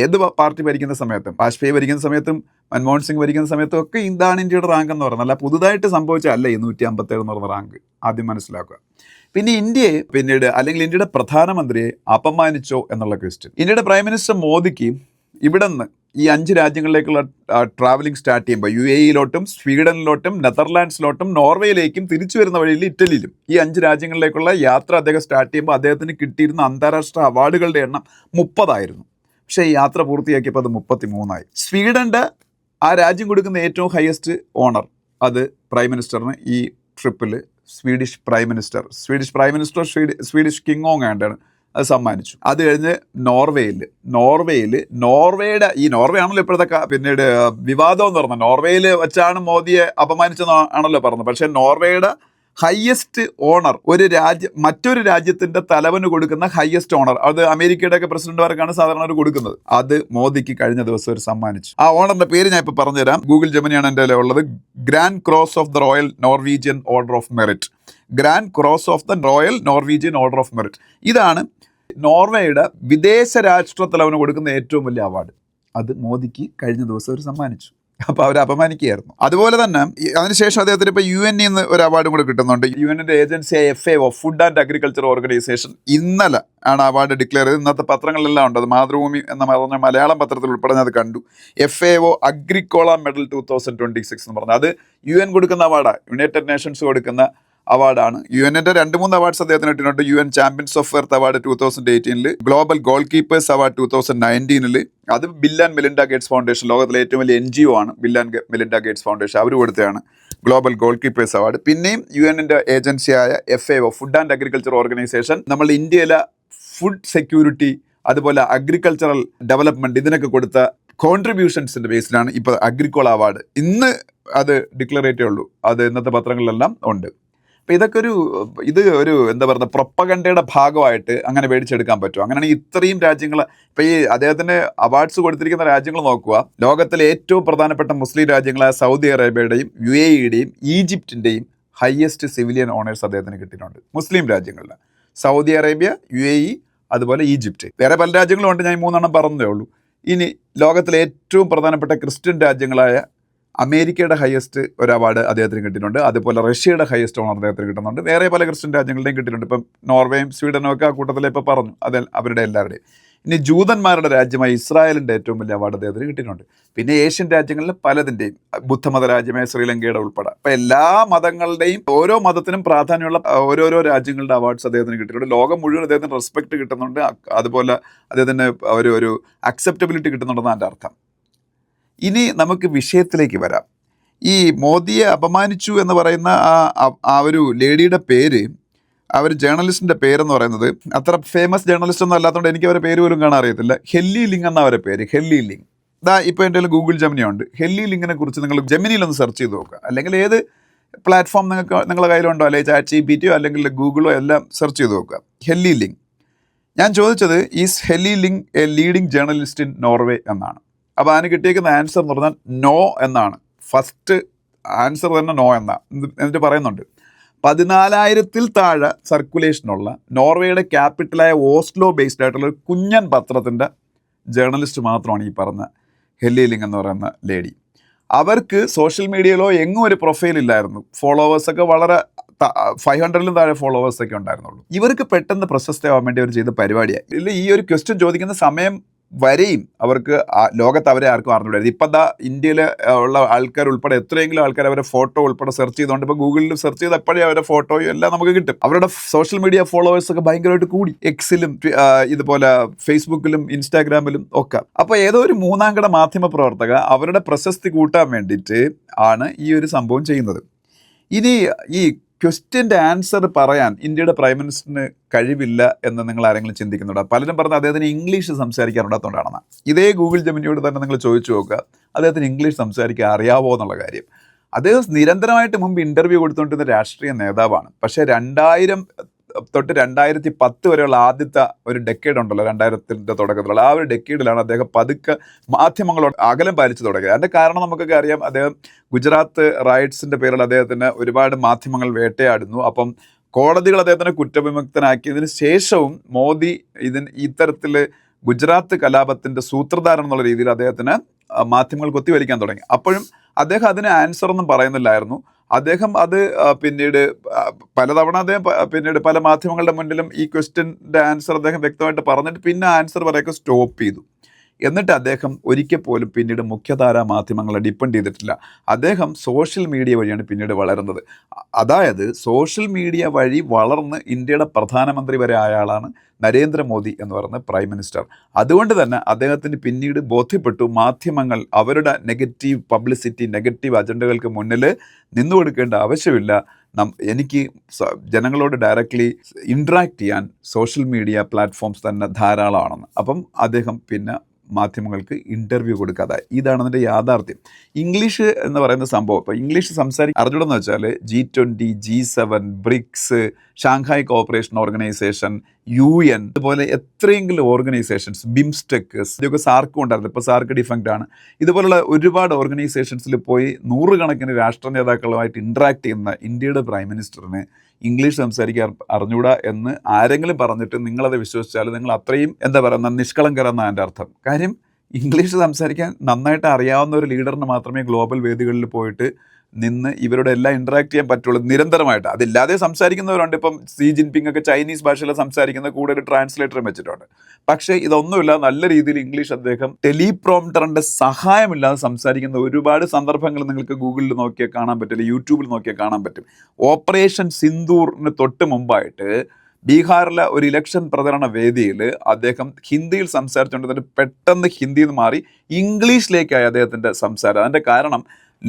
ഏത് പാർട്ടി ഭരിക്കുന്ന സമയത്തും, വാജ്പേയി ഭരിക്കുന്ന സമയത്തും മൻമോഹൻ സിംഗ് ഭരിക്കുന്ന സമയത്തും ഒക്കെ ഇതാണ് ഇന്ത്യയുടെ റാങ്ക് എന്ന് പറയുന്നത്. അല്ല പുതുതായിട്ട് സംഭവിച്ചല്ല ഈ 157 എന്ന് പറഞ്ഞ റാങ്ക്. ആദ്യം മനസ്സിലാക്കുക. പിന്നെ ഇന്ത്യയെ പിന്നീട് അല്ലെങ്കിൽ ഇന്ത്യയുടെ പ്രധാനമന്ത്രിയെ അപമാനിച്ചോ എന്നുള്ള ക്വസ്റ്റ്യൻ. ഇന്ത്യയുടെ പ്രൈം മിനിസ്റ്റർ മോദിക്ക് ഇവിടെ നിന്ന് ഈ 5 രാജ്യങ്ങളിലേക്കുള്ള ട്രാവലിംഗ് സ്റ്റാർട്ട് ചെയ്യുമ്പോൾ UAEയിലോട്ടും സ്വീഡനിലോട്ടും നെതർലാൻഡ്സിലോട്ടും നോർവേയിലേക്കും തിരിച്ചു വരുന്ന വഴിയിൽ ഇറ്റലിയിലും ഈ 5 രാജ്യങ്ങളിലേക്കുള്ള യാത്ര അദ്ദേഹം സ്റ്റാർട്ട് ചെയ്യുമ്പോൾ അദ്ദേഹത്തിന് കിട്ടിയിരുന്ന അന്താരാഷ്ട്ര അവാർഡുകളുടെ എണ്ണം 30 ആയിരുന്നു. പക്ഷേ ഈ യാത്ര പൂർത്തിയാക്കിയപ്പോൾ അത് 33 ആയി. സ്വീഡൻ്റെ ആ രാജ്യം കൊടുക്കുന്ന ഏറ്റവും ഹയസ്റ്റ് ഓണർ അത് പ്രൈം മിനിസ്റ്ററിന് ഈ ട്രിപ്പിൽ Swedish prime minister, Swedish king ഓങ് ആണ്ടാണ് അത് സമ്മാനിച്ചു. അത് കഴിഞ്ഞ് നോർവേയുടെ നോർവേ ആണല്ലോ ഇപ്പോഴത്തെ പിന്നീട് വിവാദം എന്ന് പറഞ്ഞത്. നോർവേയിൽ വെച്ചാണ് മോദിയെ അപമാനിച്ചെന്ന് ആണല്ലോ പറഞ്ഞത്. പക്ഷെ നോർവേയുടെ ഹയസ്റ്റ് ഓണർ, മറ്റൊരു രാജ്യത്തിന്റെ തലവന് കൊടുക്കുന്ന ഹയസ്റ്റ് ഓണർ, അത് അമേരിക്കയുടെ ഒക്കെ പ്രസിഡന്റുമാർക്കാണ് സാധാരണ കൊടുക്കുന്നത്, അത് മോദിക്ക് കഴിഞ്ഞ ദിവസം ഒരു സമ്മാനിച്ചു. ആ ഓണറിന്റെ പേര് ഞാൻ ഇപ്പൊ പറഞ്ഞുതരാം. ഗൂഗിൾ ജെമിനിയാണ് എൻ്റെ ഉള്ളത്. Grand cross of the royal Norwegian order of merit. Grand cross of the royal Norwegian order of merit. ഇതാണ് നോർവേയുടെ വിദേശ രാഷ്ട്ര തലവന് കൊടുക്കുന്ന ഏറ്റവും വലിയ അവാർഡ്. അത് മോദിക്ക് കഴിഞ്ഞ ദിവസം ഒരു സമ്മാനിച്ചു. അപ്പോൾ അവർ അപമാനിക്കുകയായിരുന്നു. അതുപോലെ തന്നെ അതിനുശേഷം അദ്ദേഹത്തിന് ഇപ്പോൾ UN നിന്ന് ഒരു അവാർഡും കൂടെ കിട്ടുന്നുണ്ട്. UN ഏജൻസിയായ FAO, food and agriculture organisation, ഇന്നലെ ആണ് അവാർഡ് ഡിക്ലെയർ ചെയ്തത്. ഇന്നത്തെ പത്രങ്ങളിലെല്ലാം ഉണ്ട്. അത് മാതൃഭൂമി എന്ന് പറഞ്ഞ മലയാളം പത്രത്തിൽ ഉൾപ്പെടെ അത് കണ്ടു. FAO അഗ്രിക്കോള മെഡൽ 2026 എന്ന് പറഞ്ഞത് അത് UN കൊടുക്കുന്ന അവാർഡാണ്. യുണൈറ്റഡ് നേഷൻസ് കൊടുക്കുന്ന അവാർഡാണ്. UN 2-3 അവാർഡ്സ് അദ്ദേഹത്തിന് കിട്ടിയിട്ടുണ്ട്. UN champions of earth award 2018, global goalkeepers award 2019, അത് Bill and Melinda Gates foundation, ലോകത്തിലെ ഏറ്റവും വലിയ NGO ആണ് Bill and Melinda Gates foundation, അവർ കൊടുത്തതാണ് ഗ്ലോബൽ ഗോൾ കീപ്പേഴ്സ് അവാർഡ്. പിന്നെയും UN ഏജൻസിയായ FAO, food and agriculture organisation, നമ്മൾ ഇന്ത്യയിലെ ഫുഡ് സെക്യൂരിറ്റി അതുപോലെ അഗ്രികൾച്ചറൽ ഡെവലപ്മെന്റ് ഇതിനൊക്കെ കൊടുത്ത കോൺട്രിബ്യൂഷൻസിന്റെ ബേസിലാണ് ഇപ്പോൾ അഗ്രിക്കോള അവാർഡ്. ഇന്ന് അത് ഡിക്ലെയർ ചെയ്തേ ഉള്ളൂ. അത് ഇന്നത്തെ പത്രങ്ങളിലെല്ലാം ഉണ്ട്. അപ്പം ഇതൊക്കെ ഇത് ഒരു എന്താ പറയുക, പ്രൊപ്പഗണ്ടയുടെ ഭാഗമായിട്ട് അങ്ങനെ മേടിച്ചെടുക്കാൻ പറ്റും. അങ്ങനെയാണ് ഇത്രയും രാജ്യങ്ങൾ, ഇപ്പം ഈ അദ്ദേഹത്തിന് അവാർഡ്സ് കൊടുത്തിരിക്കുന്ന രാജ്യങ്ങൾ നോക്കുക. ലോകത്തിലെ ഏറ്റവും പ്രധാനപ്പെട്ട മുസ്ലിം രാജ്യങ്ങളായ സൗദി അറേബ്യയുടെയും UAEയുടെയും ഈജിപ്തിൻ്റെയും ഹയസ്റ്റ് സിവിലിയൻ ഓണേഴ്സ് അദ്ദേഹത്തിന് കിട്ടിയിട്ടുണ്ട്. മുസ്ലിം രാജ്യങ്ങളിൽ സൗദി അറേബ്യ, UAE, അതുപോലെ ഈജിപ്റ്റ്. വേറെ പല രാജ്യങ്ങളും ഉണ്ട്, ഞാൻ 3 പറഞ്ഞതേ ഉള്ളൂ. ഇനി ലോകത്തിലെ ഏറ്റവും പ്രധാനപ്പെട്ട ക്രിസ്ത്യൻ രാജ്യങ്ങളായ അമേരിക്കയുടെ ഹയസ്റ്റ് ഒരു അവാർഡ് അദ്ദേഹത്തിന് കിട്ടിയിട്ടുണ്ട്. അതുപോലെ റഷ്യയുടെ ഹയസ്റ്റ് ഓണർ അദ്ദേഹത്തിന് കിട്ടുന്നുണ്ട്. വേറെ പല ക്രിസ്ത്യൻ രാജ്യങ്ങളുടെയും കിട്ടിയിട്ടുണ്ട്. ഇപ്പം നോർവേയും സ്വീഡനും ഒക്കെ ആ കൂട്ടത്തിൽ ഇപ്പോൾ പറഞ്ഞു, അത് അവരുടെ എല്ലാവരുടെയും. ഇനി ജൂതന്മാരുടെ രാജ്യമായ ഇസ്രായേലിൻ്റെ ഏറ്റവും വലിയ അവാർഡ് അദ്ദേഹത്തിന് കിട്ടിയിട്ടുണ്ട്. പിന്നെ ഏഷ്യൻ രാജ്യങ്ങളിൽ പലതിൻ്റെയും, ബുദ്ധമത രാജ്യമായ ശ്രീലങ്കയുടെ ഉൾപ്പെടെ, അപ്പം എല്ലാ മതങ്ങളുടെയും ഓരോ മതത്തിനും പ്രാധാന്യമുള്ള ഓരോരോ രാജ്യങ്ങളുടെ അവാർഡ്സ് അദ്ദേഹത്തിന് കിട്ടിയിട്ടുണ്ട്. ലോകം മുഴുവൻ അദ്ദേഹത്തിന് റെസ്പെക്ട് കിട്ടുന്നുണ്ട്. അതുപോലെ അദ്ദേഹത്തിന് ഒരു അക്സെപ്റ്റബിലിറ്റി കിട്ടുന്നുണ്ടെന്നാണ് എൻ്റെ അർത്ഥം. ഇനി നമുക്ക് വിഷയത്തിലേക്ക് വരാം. ഈ മോദിയെ അപമാനിച്ചു എന്ന് പറയുന്ന ആ ഒരു ലേഡിയുടെ പേര്, അവർ ജേർണലിസ്റ്റിൻ്റെ പേരെന്ന് പറയുന്നത് അത്ര ഫേമസ് ജേർണലിസ്റ്റ് ഒന്നും അല്ലാത്തതുകൊണ്ട് എനിക്ക് അവരുടെ പേര് പോലും കാണാൻ അറിയത്തില്ല. ഹെല്ലി ലിംഗ് എന്ന അവരുടെ പേര്, ഹെല്ലി ലിംഗ്. ഇപ്പോൾ എൻ്റെ കയ്യിൽ ഗൂഗിൾ ജെമിനി ഉണ്ട്. ഹെല്ലി ലിംഗിനെ കുറിച്ച് നിങ്ങൾ ജെമിനിയിലൊന്ന് സെർച്ച് ചെയ്ത് നോക്കുക, അല്ലെങ്കിൽ ഏത് പ്ലാറ്റ്ഫോം നിങ്ങളുടെ കയ്യിലുണ്ടോ, അല്ലെങ്കിൽ ChatGPT അല്ലെങ്കിൽ ഗൂഗിളോ എല്ലാം സെർച്ച് ചെയ്ത് നോക്കുക. ഹെല്ലി ലിംഗ്. ഞാൻ ചോദിച്ചത്, is Helle Lyng a leading journalist in Norway എന്നാണ്. അപ്പോൾ അതിന് കിട്ടിയേക്കുന്ന ആൻസർ എന്ന് പറഞ്ഞാൽ നോ എന്നാണ്. ഫസ്റ്റ് ആൻസർ തന്നെ നോ എന്നാണ്. എന്നിട്ട് പറയുന്നുണ്ട് 14,000-ൽ താഴെ സർക്കുലേഷനുള്ള നോർവേയുടെ ക്യാപിറ്റലായ ഓസ്ലോ ബേസ്ഡ് ആയിട്ടുള്ള ഒരു കുഞ്ഞൻ പത്രത്തിൻ്റെ ജേർണലിസ്റ്റ് മാത്രമാണ് ഈ പറഞ്ഞ ഹെല്ലി ലിംഗ് എന്ന് പറയുന്ന ലേഡി. അവർക്ക് സോഷ്യൽ മീഡിയയിലോ എങ്ങും ഒരു പ്രൊഫൈൽ ഇല്ലായിരുന്നു. ഫോളോവേഴ്സൊക്കെ വളരെ 500-ലും താഴെ ഫോളോവേഴ്സൊക്കെ ഉണ്ടായിരുന്നുള്ളൂ. ഇവർക്ക് പെട്ടെന്ന് പ്രശസ്തമാവാൻ വേണ്ടി അവർ ചെയ്ത പരിപാടിയായി. ഇല്ല, ഈ ഒരു ക്വസ്റ്റ്യൻ ചോദിക്കുന്ന സമയം വരെയും അവർക്ക് ലോകത്ത് അവരെ ആർക്കും അറിഞ്ഞൂടായിരുന്നു. ഇപ്പം ഇന്ത്യയിൽ ഉള്ള ആൾക്കാർ ഉൾപ്പെടെ എത്രയെങ്കിലും ആൾക്കാർ അവരെ ഫോട്ടോ ഉൾപ്പെടെ സെർച്ച് ചെയ്തുകൊണ്ട് ഇപ്പോൾ ഗൂഗിളിൽ സെർച്ച് ചെയ്ത് എപ്പോഴും അവരുടെ ഫോട്ടോയും എല്ലാം നമുക്ക് കിട്ടും. അവരുടെ സോഷ്യൽ മീഡിയ ഫോളോവേഴ്സൊക്കെ ഭയങ്കരമായിട്ട് കൂടി, എക്സിലും ഇതുപോലെ ഫേസ്ബുക്കിലും ഇൻസ്റ്റാഗ്രാമിലും ഒക്കെ. അപ്പോൾ ഏതോ ഒരു മൂന്നാംകിട മാധ്യമ പ്രവർത്തക അവരുടെ പ്രശസ്തി കൂട്ടാൻ വേണ്ടിയിട്ട് ആണ് ഈ ഒരു സംഭവം ചെയ്യുന്നത്. ഇനി ഈ ക്വസ്റ്റ്യൻ്റെ ആൻസർ പറയാൻ ഇന്ത്യയുടെ പ്രൈം മിനിസ്റ്ററിന് കഴിവില്ല എന്ന് നിങ്ങൾ ആരെങ്കിലും ചിന്തിക്കുന്നുണ്ടോ? പലരും പറഞ്ഞത് അദ്ദേഹത്തിന് ഇംഗ്ലീഷ് സംസാരിക്കാറുണ്ടാത്തതുകൊണ്ടാണെന്ന്. ഇതേ ഗൂഗിൾ ജെമിനിയോട് തന്നെ നിങ്ങൾ ചോദിച്ചു നോക്കുക, അദ്ദേഹത്തിന് ഇംഗ്ലീഷ് സംസാരിക്കാൻ അറിയാവോ എന്നുള്ള കാര്യം. അദ്ദേഹം നിരന്തരമായിട്ട് മുമ്പ് ഇൻ്റർവ്യൂ കൊടുത്തുകൊണ്ടിരുന്ന രാഷ്ട്രീയ നേതാവാണ്. പക്ഷേ 2000 തൊട്ട് 2010 വരെയുള്ള ആദ്യത്തെ ഒരു ഡെക്കേഡ് ഉണ്ടല്ലോ, 2000-ൻ്റെ തുടക്കത്തിലുള്ള ആ ഒരു ഡെക്കേഡിലാണ് അദ്ദേഹം പതുക്കെ മാധ്യമങ്ങളോട് അകലം പാലിച്ചു തുടങ്ങിയത്. അതിൻ്റെ കാരണം നമുക്കൊക്കെ അറിയാം. അദ്ദേഹം ഗുജറാത്ത് റൈറ്റ്സിൻ്റെ പേരിൽ അദ്ദേഹത്തിന് ഒരുപാട് മാധ്യമങ്ങൾ വേട്ടയാടുന്നു. അപ്പം കോടതികൾ അദ്ദേഹത്തിനെ കുറ്റവിമുക്തനാക്കിയതിന് ശേഷവും മോദി ഇത്തരത്തിൽ ഗുജറാത്ത് കലാപത്തിൻ്റെ സൂത്രധാരൻ എന്നുള്ള രീതിയിൽ അദ്ദേഹത്തിന് മാധ്യമങ്ങൾ കൊത്തിവലിക്കാൻ തുടങ്ങി. അപ്പോഴും അദ്ദേഹം അതിന് ആൻസറൊന്നും പറയുന്നില്ലായിരുന്നു. അദ്ദേഹം അത് പിന്നീട് പലതവണ അദ്ദേഹം പിന്നീട് പല മാധ്യമങ്ങളുടെ മുന്നിലും ഈ ക്വസ്റ്റ്യൻ്റെ ആൻസർ അദ്ദേഹം വ്യക്തമായിട്ട് പറഞ്ഞിട്ട് പിന്നെ ആൻസർ പറയൊക്കെ സ്റ്റോപ്പ് ചെയ്തു. എന്നിട്ട് അദ്ദേഹം ഒരിക്കൽ പോലും പിന്നീട് മുഖ്യധാരാ മാധ്യമങ്ങളെ ഡിപ്പെൻഡ് ചെയ്തിട്ടില്ല. അദ്ദേഹം സോഷ്യൽ മീഡിയ വഴിയാണ് പിന്നീട് വളരുന്നത്. അതായത് സോഷ്യൽ മീഡിയ വഴി വളർന്ന് ഇന്ത്യയുടെ പ്രധാനമന്ത്രി വരെ ആയ ആളാണ് നരേന്ദ്രമോദി എന്ന് പറയുന്ന പ്രൈം മിനിസ്റ്റർ. അതുകൊണ്ട് തന്നെ അദ്ദേഹത്തിന് പിന്നീട് ബോധ്യപ്പെട്ടു മാധ്യമങ്ങൾ അവരുടെ നെഗറ്റീവ് പബ്ലിസിറ്റി, നെഗറ്റീവ് അജണ്ടകൾക്ക് മുന്നിൽ നിന്നുകൊടുക്കേണ്ട ആവശ്യമില്ല. എനിക്ക് ജനങ്ങളോട് ഡയറക്റ്റ്ലി ഇൻട്രാക്ട് ചെയ്യാൻ സോഷ്യൽ മീഡിയ പ്ലാറ്റ്ഫോംസ് തന്നെ ധാരാളമാണെന്ന്. അപ്പം അദ്ദേഹം പിന്നെ മാധ്യമങ്ങൾക്ക് ഇൻ്റർവ്യൂ കൊടുക്കാതെ. ഇതാണ് അതിൻ്റെ യാഥാർത്ഥ്യം. ഇംഗ്ലീഷ് എന്ന് പറയുന്ന സംഭവം, ഇപ്പോൾ ഇംഗ്ലീഷ് അറിഞ്ഞൂടെന്ന് വെച്ചാൽ G20, G7, BRICS, Shanghai cooperation organisation, UN, അതുപോലെ എത്രയെങ്കിലും ഓർഗനൈസേഷൻസ്, ബിംസ്റ്റെക്ക്, ഇതൊക്കെ സാർക്കും ഉണ്ടായിരുന്നു. ഇപ്പോൾ സാർക്ക് ഡിഫങ്ക്റ്റ് ആണ്. ഇതുപോലുള്ള ഒരുപാട് ഓർഗനൈസേഷൻസിൽ പോയി നൂറുകണക്കിന് രാഷ്ട്ര നേതാക്കളുമായിട്ട് ഇൻട്രാക്ട് ചെയ്യുന്ന ഇന്ത്യയുടെ പ്രൈം മിനിസ്റ്ററിന് ഇംഗ്ലീഷ് സംസാരിക്കാൻ അറിഞ്ഞൂടാ എന്ന് ആരെങ്കിലും പറഞ്ഞിട്ട് നിങ്ങളത് വിശ്വസിച്ചാൽ നിങ്ങൾ അത്രയും നിഷ്കളങ്കരെന്നാണ് എൻ്റെ അർത്ഥം. കാര്യം ഇംഗ്ലീഷ് സംസാരിക്കാൻ നന്നായിട്ട് അറിയാവുന്ന ഒരു ലീഡറിന് മാത്രമേ ഗ്ലോബൽ വേദികളിൽ പോയിട്ട് നിന്ന് ഇവരോട് എല്ലാം ഇൻട്രാക്ട് ചെയ്യാൻ പറ്റുള്ളൂ നിരന്തരമായിട്ട്. അതില്ലാതെ സംസാരിക്കുന്നവരുണ്ട്. ഇപ്പം സി ജിൻപിങ് ഒക്കെ ചൈനീസ് ഭാഷയിൽ സംസാരിക്കുന്ന കൂടെ ഒരു ട്രാൻസ്ലേറ്ററും വെച്ചിട്ടുണ്ട്. പക്ഷേ ഇതൊന്നുമില്ല, നല്ല രീതിയിൽ ഇംഗ്ലീഷ് അദ്ദേഹം ടെലിപ്രോംപ്റ്ററിൻ്റെ സഹായമില്ലാതെ സംസാരിക്കുന്ന ഒരുപാട് സന്ദർഭങ്ങൾ നിങ്ങൾക്ക് ഗൂഗിളിൽ നോക്കിയാൽ കാണാൻ പറ്റില്ല, യൂട്യൂബിൽ നോക്കിയാൽ കാണാൻ പറ്റും. ഓപ്പറേഷൻ സിന്ദൂറിന് തൊട്ട് മുമ്പായിട്ട് ബീഹാറിലെ ഒരു ഇലക്ഷൻ പ്രചരണ വേദിയിൽ അദ്ദേഹം ഹിന്ദിയിൽ സംസാരിച്ചുകൊണ്ട് പെട്ടെന്ന് ഹിന്ദിയിൽ നിന്ന് മാറി ഇംഗ്ലീഷിലേക്കായി അദ്ദേഹത്തിൻ്റെ സംസാരം. അതിൻ്റെ കാരണം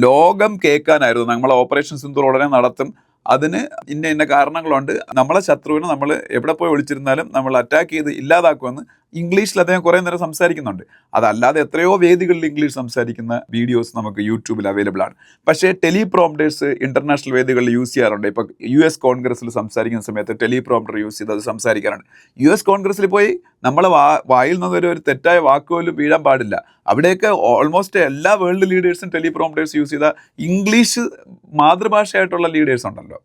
ലോകം കേൾക്കാനായിരുന്നു. നമ്മളെ ഓപ്പറേഷൻ സിന്ദൂർ ഉടനെ നടത്തും, അതിന് ഇന്ന കാരണങ്ങളുണ്ട്, നമ്മളെ ശത്രുവിനെ നമ്മൾ എവിടെ പോയി ഒളിച്ചിരുന്നാലും നമ്മൾ അറ്റാക്ക് ചെയ്ത് ഇല്ലാതാക്കുമെന്ന് ഇംഗ്ലീഷിൽ അദ്ദേഹം കുറേ നേരം സംസാരിക്കുന്നുണ്ട്. അതല്ലാതെ എത്രയോ വേദികളിൽ ഇംഗ്ലീഷ് സംസാരിക്കുന്ന വീഡിയോസ് നമുക്ക് യൂട്യൂബിൽ അവൈലബിൾ ആണ്. പക്ഷേ ടെലിപ്രോംപ്റ്റേഴ്സ് ഇൻ്റർനാഷണൽ വേദികളിൽ യൂസ് ചെയ്യാറുണ്ട്. ഇപ്പോൾ US കോൺഗ്രസ്സിൽ സംസാരിക്കുന്ന സമയത്ത് ടെലിപ്രോംപ്റ്റർ യൂസ് ചെയ്ത് അത് സംസാരിക്കാറുണ്ട്. US കോൺഗ്രസ്സിൽ പോയി നമ്മളെ വായിൽ നിന്നൊരു തെറ്റായ വാക്കുപോലും വീഴാൻ പാടില്ല. അവിടെയൊക്കെ ഓൾമോസ്റ്റ് എല്ലാ വേൾഡ് ലീഡേഴ്സും ടെലിപ്രോംപ്റ്റേഴ്സ് യൂസ് ചെയ്ത ഇംഗ്ലീഷ് മാതൃഭാഷയായിട്ടുള്ള ലീഡേഴ്സ് ഉണ്ടല്ലോ.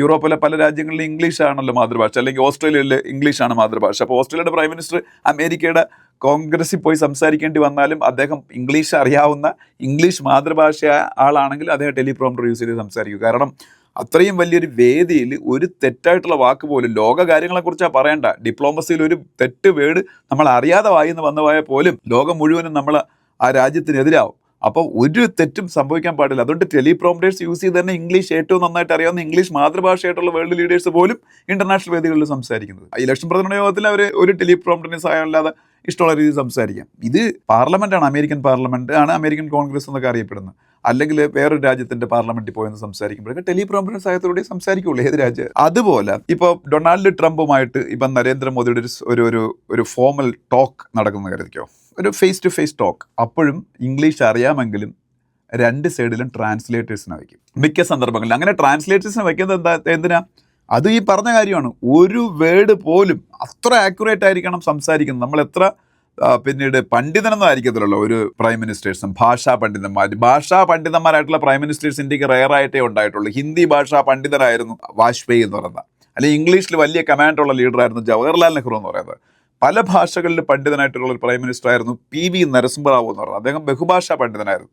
യൂറോപ്പിലെ പല രാജ്യങ്ങളിൽ ഇംഗ്ലീഷാണല്ലോ മാതൃഭാഷ, അല്ലെങ്കിൽ ഓസ്ട്രേലിയയിൽ ഇംഗ്ലീഷാണ് മാതൃഭാഷ. അപ്പോൾ ഓസ്ട്രേലിയയുടെ പ്രൈം മിനിസ്റ്റർ അമേരിക്കയുടെ കോൺഗ്രസ്സിൽ പോയി സംസാരിക്കേണ്ടി വന്നാലും അദ്ദേഹം ഇംഗ്ലീഷ് അറിയാവുന്ന, ഇംഗ്ലീഷ് മാതൃഭാഷ ആളാണെങ്കിൽ അദ്ദേഹം ടെലിപ്രോംപ്റ്റർ യൂസ് ചെയ്ത് സംസാരിക്കും. കാരണം അത്രയും വലിയൊരു വേദിയിൽ ഒരു തെറ്റായിട്ടുള്ള വാക്ക് പോലും, ലോക കാര്യങ്ങളെക്കുറിച്ചാണ് പറയേണ്ട, ഡിപ്ലോമസിയിൽ ഒരു തെറ്റ് വേർഡ് നമ്മൾ അറിയാതെ വായിന്ന് വന്നു പോയാൽ പോലും ലോകം മുഴുവനും നമ്മൾ ആ രാജ്യത്തിനെതിരാവും. അപ്പോൾ ഒരു തെറ്റും സംഭവിക്കാൻ പാടില്ല. അതുകൊണ്ട് ടെലിപ്രോംപ്റ്റേഴ്സ് യൂസ് ചെയ്ത് തന്നെ ഇംഗ്ലീഷ് ഏറ്റവും നന്നായിട്ട് അറിയാവുന്ന ഇംഗ്ലീഷ് മാതൃഭാഷയായിട്ടുള്ള വേൾഡ് ലീഡേഴ്സ് പോലും ഇൻ്റർനാഷണൽ വേദികളിൽ സംസാരിക്കുന്നത്. ഇലക്ഷൻ പ്രചരണ യോഗത്തിൽ അവർ ഒരു ടെലിപ്രോംപ്റ്ററിന് സഹായമില്ലാതെ ഇഷ്ടമുള്ള രീതിയിൽ സംസാരിക്കാം. ഇത് പാർലമെൻറ്റാണ്, അമേരിക്കൻ പാർലമെൻറ്റ് ആണ് അമേരിക്കൻ കോൺഗ്രസ് എന്നൊക്കെ അറിയപ്പെടുന്നത്. അല്ലെങ്കിൽ വേറൊരു രാജ്യത്തിൻ്റെ പാർലമെൻറ്റിൽ പോയെന്ന് സംസാരിക്കുമ്പോഴൊക്കെ ടെലിപ്രോംപ്റ്ററിന് സഹായത്തോടെ സംസാരിക്കുള്ളൂ ഏത് രാജ്യം. അതുപോലെ ഇപ്പോൾ ഡൊണാൾഡ് ട്രംപുമായിട്ട് ഇപ്പം നരേന്ദ്രമോദിയുടെ ഒരു ഫോമൽ ടോക്ക് നടക്കുന്ന കരുതിക്കോ, ഒരു ഫേസ് ടു ഫേസ് ടോക്ക്. അപ്പോഴും ഇംഗ്ലീഷ് അറിയാമെങ്കിലും രണ്ട് സൈഡിലും ട്രാൻസ്ലേറ്റേഴ്സിനെ വയ്ക്കും മിക്ക സന്ദർഭങ്ങളിലും. അങ്ങനെ ട്രാൻസ്ലേറ്റേഴ്സിനെ വയ്ക്കുന്നത് എന്തിനാ? അത് ഈ പറഞ്ഞ കാര്യമാണ്. ഒരു വേർഡ് പോലും അത്ര ആക്യുറേറ്റ് ആയിരിക്കണം സംസാരിക്കുന്നത്. നമ്മൾ എത്ര പിന്നീട് പണ്ഡിതനൊന്നും ആയിരിക്കത്തില്ലല്ലോ ഒരു പ്രൈം മിനിസ്റ്റേഴ്സും. ഭാഷാ പണ്ഡിതന്മാരായിട്ടുള്ള പ്രൈം മിനിസ്റ്റേഴ്സ് ഇന്ത്യക്ക് റെയറായിട്ടേ ഉണ്ടായിട്ടുള്ളൂ. ഹിന്ദി ഭാഷാ പണ്ഡിതനായിരുന്നു വാജ്പേയി എന്ന് പറയുന്നത്, അല്ലെങ്കിൽ ഇംഗ്ലീഷിൽ വലിയ കമാൻഡുള്ള ലീഡറായിരുന്നു ജവഹർലാൽ നെഹ്റു എന്ന് പറയുന്നത്. പല ഭാഷകളിൽ പണ്ഡിതനായിട്ടുള്ള ഒരു പ്രൈം മിനിസ്റ്റർ ആയിരുന്നു PV നരസിംഹറാവു എന്ന് പറയുന്നത്. അദ്ദേഹം ബഹുഭാഷാ പണ്ഡിതനായിരുന്നു.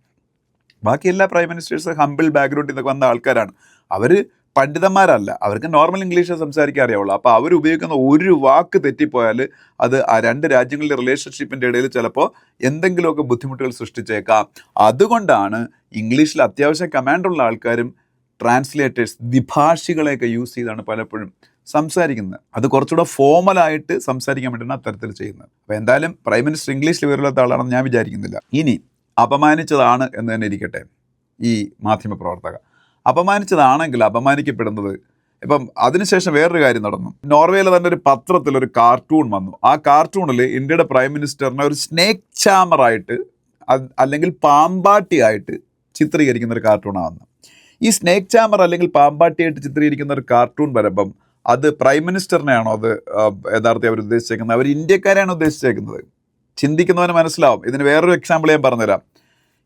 ബാക്കി എല്ലാ പ്രൈം മിനിസ്റ്റേഴ്സ് ഹംബിൾ ബാക്ക്ഗ്രൗണ്ടിൽ നിന്നൊക്കെ വന്ന ആൾക്കാരാണ്. അവർ പണ്ഡിതന്മാരല്ല, അവർക്ക് നോർമൽ ഇംഗ്ലീഷ് സംസാരിക്കാൻ അറിയാവുള്ളൂ. അപ്പോൾ അവർ ഉപയോഗിക്കുന്ന ഒരു വാക്ക് തെറ്റിപ്പോയാൽ അത് ആ രണ്ട് രാജ്യങ്ങളുടെ റിലേഷൻഷിപ്പിൻ്റെ ഇടയിൽ ചിലപ്പോൾ എന്തെങ്കിലുമൊക്കെ ബുദ്ധിമുട്ടുകൾ സൃഷ്ടിച്ചേക്കാം. അതുകൊണ്ടാണ് ഇംഗ്ലീഷിൽ അത്യാവശ്യം കമാൻഡുള്ള ആൾക്കാരും ട്രാൻസ്ലേറ്റേഴ്സ്, ദ്വിഭാഷികളെയൊക്കെ യൂസ് ചെയ്താണ് പലപ്പോഴും സംസാരിക്കുന്നത്. അത് കുറച്ചുകൂടെ ഫോമലായിട്ട് സംസാരിക്കാൻ വേണ്ടിയാണ് അത്തരത്തിൽ ചെയ്യുന്നത്. അപ്പോൾ എന്തായാലും പ്രൈം മിനിസ്റ്റർ ഇംഗ്ലീഷിൽ വിവരമില്ലാത്ത ആളാണെന്ന് ഞാൻ വിചാരിക്കുന്നില്ല. ഇനി അപമാനിച്ചതാണ് എന്ന് തന്നെ ഇരിക്കട്ടെ, ഈ മാധ്യമപ്രവർത്തക അപമാനിച്ചതാണെങ്കിൽ അപമാനിക്കപ്പെടുന്നത്, ഇപ്പം അതിനുശേഷം വേറൊരു കാര്യം നടന്നു. നോർവേയിലെ തന്നെ ഒരു പത്രത്തിൽ ഒരു കാർട്ടൂൺ വന്നു. ആ കാർട്ടൂണിൽ ഇന്ത്യയുടെ പ്രൈം മിനിസ്റ്ററിനെ ഒരു സ്നേക്ക് ചാമറായിട്ട് അല്ലെങ്കിൽ പാമ്പാട്ടിയായിട്ട് ചിത്രീകരിക്കുന്ന ഒരു കാർട്ടൂണാണ് വന്നത്. ഈ സ്നേക്ക് ചാമർ അല്ലെങ്കിൽ പാമ്പാട്ടിയായിട്ട് ചിത്രീകരിക്കുന്ന ഒരു കാർട്ടൂൺ വരുമ്പം അത് പ്രൈം മിനിസ്റ്ററിനെയാണോ അത് യഥാർത്ഥം അവർ ഉദ്ദേശിച്ചേക്കുന്നത്? അവർ ഇന്ത്യക്കാരെയാണ് ഉദ്ദേശിച്ചേക്കുന്നത്? ചിന്തിക്കുന്നവന് മനസ്സിലാവും. ഇതിന് വേറൊരു എക്സാമ്പിൾ ഞാൻ പറഞ്ഞുതരാം.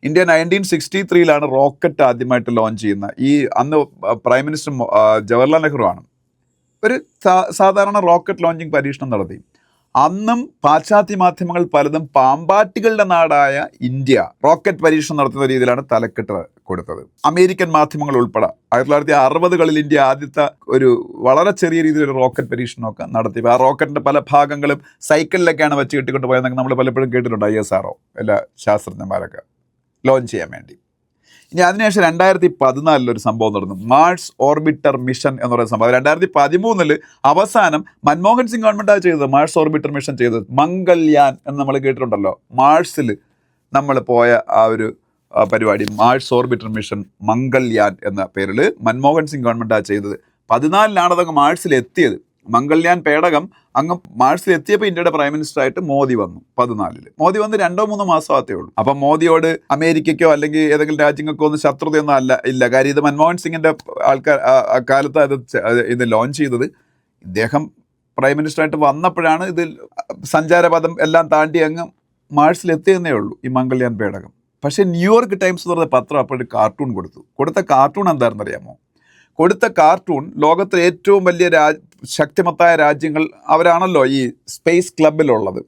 ഇന്ത്യ 1963 റോക്കറ്റ് ആദ്യമായിട്ട് ലോഞ്ച് ചെയ്യുന്ന. അന്ന് പ്രൈം മിനിസ്റ്റർ ജവഹർലാൽ നെഹ്റു ആണ്. ഒരു സാധാരണ റോക്കറ്റ് ലോഞ്ചിങ് പരീക്ഷണം നടത്തി. അന്നും പാശ്ചാത്യ മാധ്യമങ്ങൾ പലതും പാമ്പാട്ടികളുടെ നാടായ ഇന്ത്യ റോക്കറ്റ് പരീക്ഷണം നടത്തുന്ന രീതിയിലാണ് തലക്കെട്ട് കൊടുത്തത്. അമേരിക്കൻ മാധ്യമങ്ങൾ ഉൾപ്പെടെ 1960കളിൽ ഇന്ത്യ ആദ്യത്തെ ഒരു വളരെ ചെറിയ രീതിയിൽ റോക്കറ്റ് പരീക്ഷണമൊക്കെ നടത്തി. ആ റോക്കറ്റിന്റെ പല ഭാഗങ്ങളും സൈക്കിളിലൊക്കെയാണ് വെച്ച് കെട്ടിക്കൊണ്ട് പോയതെന്നൊക്കെ നമ്മൾ പലപ്പോഴും കേട്ടിട്ടുണ്ട്. ISRO എല്ലാ ശാസ്ത്രജ്ഞന്മാരൊക്കെ ലോഞ്ച് ചെയ്യാൻ വേണ്ടി. ഇനി അതിനുശേഷം 2014 ഒരു സംഭവം നടന്നു, മാർസ് ഓർബിറ്റർ മിഷൻ എന്ന് പറയുന്ന സംഭവം. 2013 അവസാനം മൻമോഹൻ സിംഗ് ഗവൺമെൻറ്റാണ് ചെയ്തത് മാർസ് ഓർബിറ്റർ മിഷൻ ചെയ്തത്. മംഗൾയാൻ എന്ന് നമ്മൾ കേട്ടിട്ടുണ്ടല്ലോ, മാർസിൽ നമ്മൾ പോയ ആ ഒരു പരിപാടി, മാർസ് ഓർബിറ്റർ മിഷൻ മംഗൾയാൻ എന്ന പേരിൽ മൻമോഹൻ സിംഗ് ഗവൺമെൻറ്റാണ് ചെയ്തത്. 2014 അതങ്ങ് മാർസിൽ എത്തിയത്. മംഗൾയാൻ പേടകം അങ്ങ് മാർസിൽ എത്തിയപ്പോൾ ഇന്ത്യയുടെ പ്രൈം മിനിസ്റ്റർ ആയിട്ട് മോദി വന്നു. 2014 മോദി വന്ന് 2-3 മാസമാകത്തേ ഉള്ളൂ. അപ്പം മോദിയോട് അമേരിക്കയ്ക്കോ അല്ലെങ്കിൽ ഏതെങ്കിലും രാജ്യങ്ങൾക്കോ ഒന്നും ശത്രുതയൊന്നും ഇല്ല. കാര്യം ഇത് മൻമോഹൻ സിംഗിന്റെ കാലത്ത് ഇത് ലോഞ്ച് ചെയ്തത്. ഇദ്ദേഹം പ്രൈം മിനിസ്റ്റർ ആയിട്ട് വന്നപ്പോഴാണ് ഇത് സഞ്ചാരപഥം എല്ലാം താണ്ടി അങ്ങ് മാർസിൽ എത്തിയെന്നേ ഉള്ളൂ ഈ മംഗൾയാൻ പേടകം. പക്ഷേ ന്യൂയോർക്ക് ടൈംസ് എന്ന് പറഞ്ഞ പത്രം അപ്പോൾ കാർട്ടൂൺ കൊടുത്ത കാർട്ടൂൺ എന്താണെന്ന് അറിയാമോ? കൊടുത്ത കാർട്ടൂൺ ലോകത്തിലെ ഏറ്റവും വലിയ ശക്തിമത്തായ രാജ്യങ്ങൾ അവരാണല്ലോ ഈ സ്പേസ് ക്ലബിലുള്ളത്,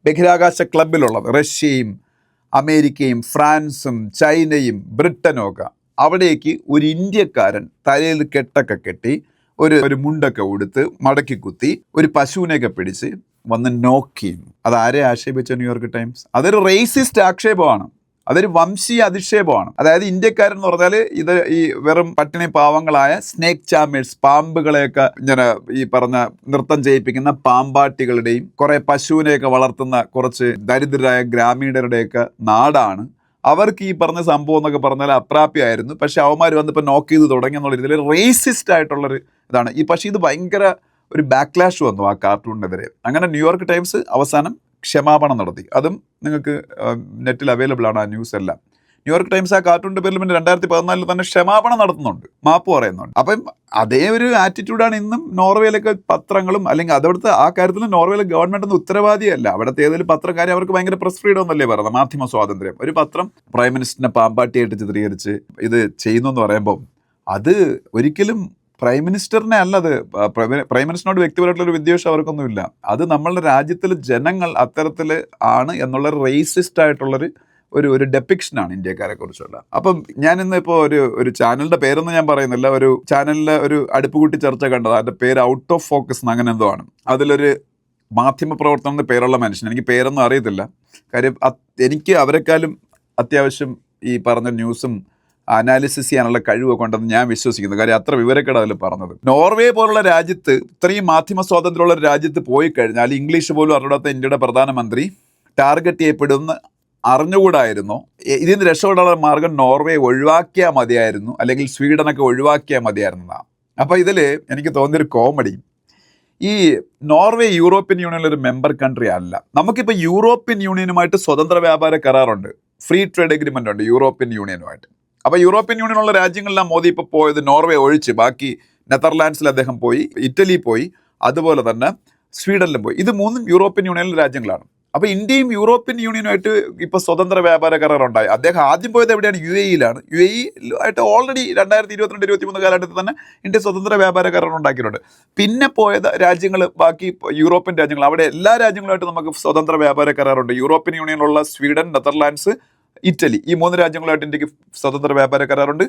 ബഹിരാകാശ ക്ലബിലുള്ളത്. റഷ്യയും അമേരിക്കയും ഫ്രാൻസും ചൈനയും ബ്രിട്ടനും ഒക്കെ. അവിടേക്ക് ഒരു ഇന്ത്യക്കാരൻ തലയിൽ കെട്ടൊക്കെ കെട്ടി ഒരു മുണ്ടൊക്കെ ഉടുത്ത് മടക്കി കുത്തി ഒരു പശുവിനെയൊക്കെ പിടിച്ച് വന്ന് നോക്ക് ചെയ്യുന്നു. അതാരെ ആക്ഷേപിച്ച ന്യൂയോർക്ക് ടൈംസ്? അതൊരു റേസിസ്റ്റ് ആക്ഷേപമാണ്, അതൊരു വംശീയ അധിക്ഷേപമാണ്. അതായത് ഇന്ത്യക്കാരെന്ന് പറഞ്ഞാൽ ഇത് ഈ വെറും പട്ടിണി പാവങ്ങളായ സ്നേക്ക് ചാമേഴ്സ്, പാമ്പുകളെയൊക്കെ ഇങ്ങനെ ഈ പറഞ്ഞ നൃത്തം ചെയ്യിപ്പിക്കുന്ന പാമ്പാട്ടികളുടെയും കുറെ പശുവിനെയൊക്കെ വളർത്തുന്ന കുറച്ച് ദരിദ്രരായ ഗ്രാമീണരുടെയൊക്കെ നാടാണ്. അവർക്ക് ഈ പറഞ്ഞ സംഭവം എന്നൊക്കെ പറഞ്ഞാൽ അപ്രാപ്യമായിരുന്നു. പക്ഷെ അവന്മാർ വന്നിപ്പോൾ നോക്ക് ചെയ്ത് തുടങ്ങി എന്നുള്ള രീതിയിൽ റേസിസ്റ്റ് ആയിട്ടുള്ളൊരു ഇതാണ് ഈ. പക്ഷേ ഇത് ഭയങ്കര ഒരു ബാക്ക്ലാഷ് വന്നു ആ കാർട്ടൂണിനെതിരെ. അങ്ങനെ ന്യൂയോർക്ക് ടൈംസ് അവസാനം ക്ഷമാപണം നടത്തി. അതും നിങ്ങൾക്ക് നെറ്റിൽ അവൈലബിൾ ആണ് ആ ന്യൂസ് എല്ലാം. ന്യൂയോർക്ക് ടൈംസ് ആ കാർട്ടൂണിൻ്റെ പേരിൽ പിന്നെ 2014 തന്നെ ക്ഷമാപണം നടത്തുന്നുണ്ട്, മാപ്പ് പറയുന്നുണ്ട്. അപ്പം അതേ ഒരു ആറ്റിറ്റ്യൂഡാണ് ഇന്നും നോർവേയിലൊക്കെ പത്രങ്ങളും, അല്ലെങ്കിൽ അതവിടുത്തെ ആ കാര്യത്തിൽ നോർവേയിലെ ഗവൺമെൻറ് ഒന്നും ഉത്തരവാദിയല്ല. അവിടുത്തെ ഏതെങ്കിലും പത്രക്കാരെ അവർക്ക് ഭയങ്കര പ്രസ് ഫ്രീഡം എന്നല്ലേ പറയുന്നത്, മാധ്യമ സ്വാതന്ത്ര്യം. ഒരു പത്രം പ്രൈം മിനിസ്റ്ററിനെ പാമ്പാട്ടിയായിട്ട് ചിത്രീകരിച്ച് ഇത് ചെയ്യുന്നു എന്ന് പറയുമ്പം അത് ഒരിക്കലും പ്രൈം മിനിസ്റ്ററിനെ അല്ലത്. പ്രൈം മിനിസ്റ്ററിനോട് വ്യക്തിപരമായിട്ടുള്ളൊരു വിദ്വേഷം അവർക്കൊന്നുമില്ല. അത് നമ്മളുടെ രാജ്യത്തിൽ ജനങ്ങൾ അത്തരത്തിൽ ആണ് എന്നുള്ള റേസിസ്റ്റ് ആയിട്ടുള്ളൊരു ഒരു ഡെപ്പിക്ഷനാണ് ഇന്ത്യക്കാരെ കുറിച്ചുള്ള. അപ്പം ഞാൻ ഇന്ന് ഇപ്പോൾ ഒരു ചാനലിൻ്റെ പേരൊന്നും ഞാൻ പറയുന്നില്ല, ഒരു ചാനലിലെ ഒരു അടുപ്പുകൂട്ടി ചർച്ച കണ്ടത്. അതിൻ്റെ പേര് ഔട്ട് ഓഫ് ഫോക്കസ് എന്ന് അങ്ങനെ എന്തോ ആണ്. അതിലൊരു മാധ്യമപ്രവർത്തനം എന്ന് പേരുള്ള മനുഷ്യൻ, എനിക്ക് പേരൊന്നും അറിയത്തില്ല. കാര്യം എനിക്ക് അവരെക്കാളും അത്യാവശ്യം ഈ പറഞ്ഞ ന്യൂസും അനാലിസിസ് ചെയ്യാനുള്ള കഴിവൊക്കെ ഉണ്ടെന്ന് ഞാൻ വിശ്വസിക്കുന്നു. കാര്യം അത്ര വിവരക്കേട് അതിൽ പറഞ്ഞത്. നോർവേ പോലുള്ള രാജ്യത്ത്, ഇത്രയും മാധ്യമ സ്വാതന്ത്ര്യമുള്ള ഒരു രാജ്യത്ത് പോയി കഴിഞ്ഞാൽ ഇംഗ്ലീഷ് പോലും അറിയാത്ത ഇന്ത്യയുടെ പ്രധാനമന്ത്രി ടാർഗറ്റ് ചെയ്യപ്പെടുന്ന അറിഞ്ഞുകൂടായിരുന്നോ? ഇതിൽ നിന്ന് രക്ഷപ്പെടാനുള്ള മാർഗം നോർവേ ഒഴിവാക്കിയാൽ മതിയായിരുന്നു, അല്ലെങ്കിൽ സ്വീഡനൊക്കെ ഒഴിവാക്കിയാൽ മതിയായിരുന്നതാണ്. അപ്പോൾ ഇതിൽ എനിക്ക് തോന്നിയൊരു കോമഡി, ഈ നോർവേ യൂറോപ്യൻ യൂണിയനിലൊരു മെമ്പർ കൺട്രി അല്ല. നമുക്കിപ്പോൾ യൂറോപ്യൻ യൂണിയനുമായിട്ട് സ്വതന്ത്ര വ്യാപാര കരാറുണ്ട്, ഫ്രീ ട്രേഡ് എഗ്രിമെൻ്റ് ഉണ്ട് യൂറോപ്യൻ യൂണിയനുമായിട്ട്. അപ്പോൾ യൂറോപ്യൻ യൂണിയനുള്ള രാജ്യങ്ങളിലാണ് മോദി ഇപ്പോൾ പോയത്, നോർവേ ഒഴിച്ച്. ബാക്കി നെതർലാൻഡ്സിൽ അദ്ദേഹം പോയി, ഇറ്റലി പോയി, അതുപോലെ തന്നെ സ്വീഡനിലും പോയി. ഇത് 3 യൂറോപ്യൻ യൂണിയനിലെ രാജ്യങ്ങളാണ്. അപ്പോൾ ഇന്ത്യയും യൂറോപ്യൻ യൂണിയനുമായിട്ട് ഇപ്പോൾ സ്വതന്ത്ര വ്യാപാര കരാറുണ്ടായി. അദ്ദേഹം ആദ്യം പോയത് എവിടെയാണ്? UAE-യിലാണ്. UAE-ആയിട്ട് ഓൾറെഡി 2022-23 കാലഘട്ടത്തിൽ തന്നെ ഇന്ത്യ സ്വതന്ത്ര വ്യാപാര കരാർ ഉണ്ടാക്കിയിട്ടുണ്ട്. പിന്നെ പോയത് രാജ്യങ്ങൾ, ബാക്കി യൂറോപ്യൻ രാജ്യങ്ങൾ, അവിടെ എല്ലാ രാജ്യങ്ങളുമായിട്ട് നമുക്ക് സ്വതന്ത്ര വ്യാപാര കരാറുണ്ട്. യൂറോപ്യൻ യൂണിയനുള്ള സ്വീഡൻ, നെതർലാൻഡ്സ്, ഇറ്റലി, ഈ 3 രാജ്യങ്ങളായിട്ട് ഇന്ത്യക്ക് സ്വതന്ത്ര വ്യാപാര കരാറുണ്ട്.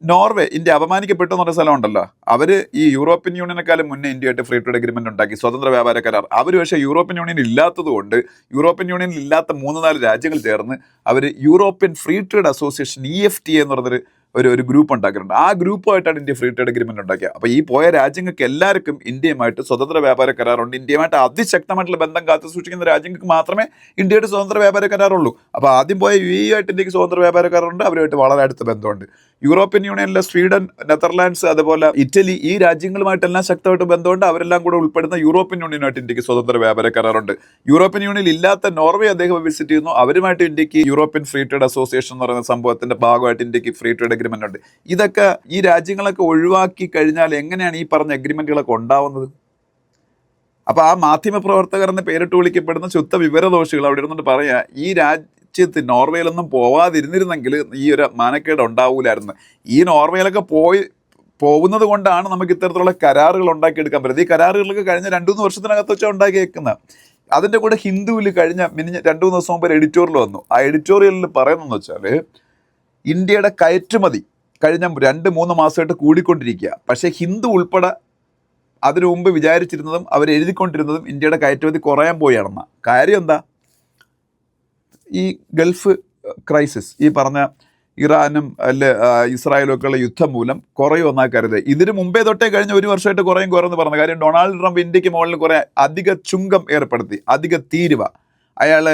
നോർവേ, ഇന്ത്യ അപമാനിക്കപ്പെട്ടു എന്ന് പറഞ്ഞ സ്ഥലമുണ്ടല്ലോ, അവർ ഈ യൂറോപ്യൻ യൂണിയനെക്കാളും മുന്നേ ഇന്ത്യയായിട്ട് ഫ്രീ ട്രേഡ് എഗ്രിമെന്റ് ഉണ്ടാക്കി, സ്വതന്ത്ര വ്യാപാര കരാർ. അവർ പക്ഷേ യൂറോപ്യൻ യൂണിയൻ ഇല്ലാത്തത് കൊണ്ട്, യൂറോപ്യൻ യൂണിയനിൽ ഇല്ലാത്ത 3-4 രാജ്യങ്ങൾ ചേർന്ന് അവർ European free trade association EFTA എന്ന് പറഞ്ഞൊരു ഒരു ഗ്രൂപ്പ് ഉണ്ടാക്കിയിട്ടുണ്ട്. ആ ഗ്രൂപ്പുമായിട്ടാണ് ഇന്ത്യ ഫ്രീ ട്രേഡ് എഗ്രിമെന്റ് ഉണ്ടാക്കിയത്. അപ്പോൾ ഈ പോയ രാജ്യങ്ങൾക്ക് എല്ലാവർക്കും ഇന്ത്യയുമായിട്ട് സ്വതന്ത്ര വ്യാപാര കരാറുണ്ട്. ഇന്ത്യയുമായിട്ട് അതിശക്തമായിട്ടുള്ള ബന്ധം കാത്തു സൂക്ഷിക്കുന്ന രാജ്യങ്ങൾക്ക് മാത്രമേ ഇന്ത്യയുടെ സ്വതന്ത്ര വ്യാപാര കരാറുള്ളൂ. അപ്പോൾ ആദ്യം പോയ UAE-ആയിട്ട് ഇന്ത്യക്ക് സ്വതന്ത്ര വ്യാപാര കരാറുണ്ട്, അവരുമായിട്ട് വളരെ അടുത്ത ബന്ധമുണ്ട്. യൂറോപ്യൻ യൂണിയനിലെ സ്വീഡൻ, നെതർലാൻഡ്സ്, അതുപോലെ ഇറ്റലി, ഈ രാജ്യങ്ങളുമായിട്ടെല്ലാം ശക്തമായിട്ട് ബന്ധമുണ്ട്. അവരെല്ലാം കൂടെ ഉൾപ്പെടുന്ന യൂറോപ്യൻ യൂണിയനുമായിട്ട് ഇന്ത്യക്ക് സ്വതന്ത്ര വ്യാപാര കരാറുണ്ട്. യൂറോപ്യൻ യൂണിയനിൽ ഇല്ലാത്ത നോർവേ അദ്ദേഹം വിസിറ്റ് ചെയ്യുന്നു, അവരുമായിട്ട് ഇന്ത്യക്ക് യൂറോപ്യൻ ഫ്രീ ട്രേഡ് അസോസിയേഷൻ എന്ന് പറയുന്ന സംഭവത്തിന്റെ ഭാഗമായിട്ട് ഇന്ത്യക്ക് ഫ്രീ ട്രേഡ് എഗ്രിമെന്റ് ഉണ്ട്. ഇതൊക്കെ ഈ രാജ്യങ്ങളൊക്കെ ഒഴിവാക്കി കഴിഞ്ഞാൽ എങ്ങനെയാണ് ഈ പറഞ്ഞ എഗ്രിമെന്റുകളൊക്കെ ഉണ്ടാവുന്നത്? അപ്പോൾ ആ മാധ്യമപ്രവർത്തകർ എന്ന് പേരിട്ട് വിളിക്കപ്പെടുന്ന ശുദ്ധ വിവരദോഷികൾ അവിടെ ഇരുന്നിട്ട് പറയാ, ഈ രാജ്യത്ത് നോർവേയിലൊന്നും പോവാതിരുന്നിരുന്നെങ്കിൽ ഈ ഒരു മാനക്കേട് ഉണ്ടാവൂലായിരുന്നു. ഈ നോർവേയിലൊക്കെ പോയി പോകുന്നത് കൊണ്ടാണ് നമുക്ക് ഇത്തരത്തിലുള്ള കരാറുകൾ ഉണ്ടാക്കിയെടുക്കാൻ പറ്റുന്നത്. ഈ കരാറുകളൊക്കെ കഴിഞ്ഞ 2-3 വർഷത്തിനകത്ത് വെച്ചാൽ ഉണ്ടാക്കിയേക്കുന്നത്. അതിൻ്റെ കൂടെ ഹിന്ദുവിൽ കഴിഞ്ഞ 2-3 ദിവസം മുമ്പ് ഒരു എഡിറ്റോറിയൽ വന്നു. ആ എഡിറ്റോറിയലിൽ പറയുന്നതെന്ന് വെച്ചാൽ ഇന്ത്യയുടെ കയറ്റുമതി കഴിഞ്ഞ 2-3 മാസമായിട്ട് കൂടിക്കൊണ്ടിരിക്കുക. പക്ഷേ ഹിന്ദു ഉൾപ്പെടെ അതിനു മുമ്പ് വിചാരിച്ചിരുന്നതും അവരെഴുതിക്കൊണ്ടിരുന്നതും ഇന്ത്യയുടെ കയറ്റുമതി കുറയാൻ പോയാണെന്ന. കാര്യം എന്താ? ഈ ഗൾഫ് ക്രൈസിസ്, ഈ പറഞ്ഞ ഇറാനും ഇസ്രായേലും ഒക്കെയുള്ള യുദ്ധം മൂലം കുറയുമെന്നാ കരുതുക. ഇതിന് മുമ്പേ തൊട്ടേ കഴിഞ്ഞ 1 വർഷമായിട്ട് കുറയുമെന്ന് പറഞ്ഞ കാര്യം, ഡൊണാൾഡ് ട്രംപ് ഇന്ത്യക്ക് മുകളിൽ കുറേ അധിക ചുങ്കം ഏർപ്പെടുത്തി, അധിക തീരുവ. അയാൾ